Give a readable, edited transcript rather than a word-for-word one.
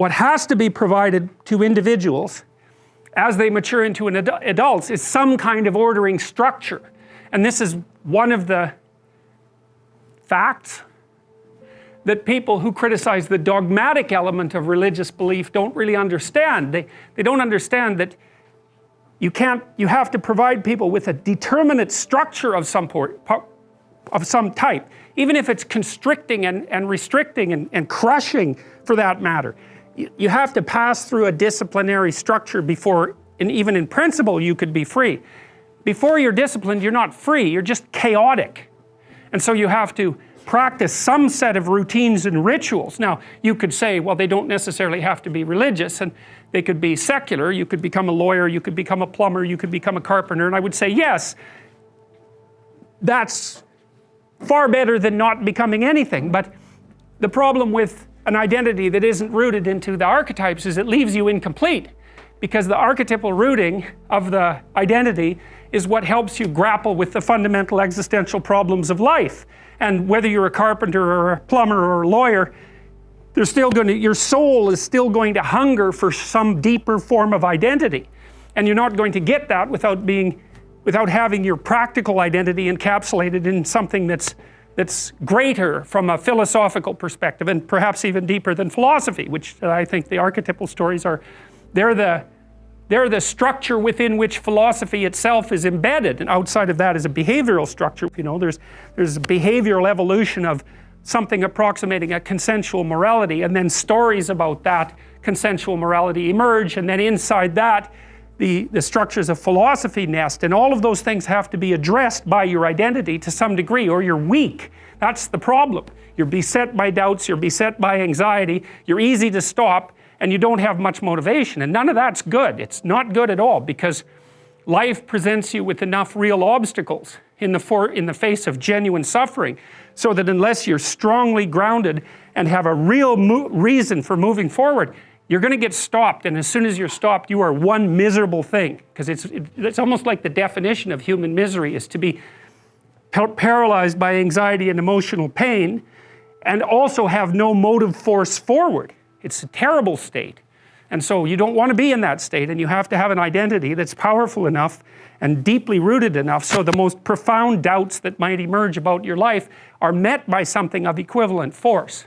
what has to be provided to individuals as they mature into adults is some kind of ordering structure. And this is one of the facts that people who criticize the dogmatic element of religious belief don't really understand. They don't understand that you have to provide people with a determinate structure of some type, even if it's constricting and restricting and crushing for that matter. You have to pass through a disciplinary structure before, and even in principle, you could be free. Before you're disciplined, you're not free, you're just chaotic. And so you have to practice some set of routines and rituals. Now, you could say, well, they don't necessarily have to be religious, and they could be secular. You could become a lawyer, you could become a plumber, you could become a carpenter, and I would say, yes, that's far better than not becoming anything. But the problem with an identity that isn't rooted into the archetypes is it leaves you incomplete, because the archetypal rooting of the identity is what helps you grapple with the fundamental existential problems of life. And whether you're a carpenter or a plumber or a lawyer, your soul is still going to hunger for some deeper form of identity. And you're not going to get that without having your practical identity encapsulated in something that's greater from a philosophical perspective, and perhaps even deeper than philosophy, which I think the archetypal stories are. They're the structure within which philosophy itself is embedded, and outside of that is a behavioral structure. You know, there's a behavioral evolution of something approximating a consensual morality, and then stories about that consensual morality emerge, and then inside that the structures of philosophy nest, and all of those things have to be addressed by your identity to some degree, or you're weak. That's the problem. You're beset by doubts, you're beset by anxiety, you're easy to stop, and you don't have much motivation, and none of that's good. It's not good at all, because life presents you with enough real obstacles in the face of genuine suffering, so that unless you're strongly grounded and have a real reason for moving forward, you're going to get stopped, and as soon as you're stopped, you are one miserable thing. Because it's almost like the definition of human misery is to be paralyzed by anxiety and emotional pain, and also have no motive force forward. It's a terrible state. And so you don't want to be in that state, and you have to have an identity that's powerful enough and deeply rooted enough so the most profound doubts that might emerge about your life are met by something of equivalent force.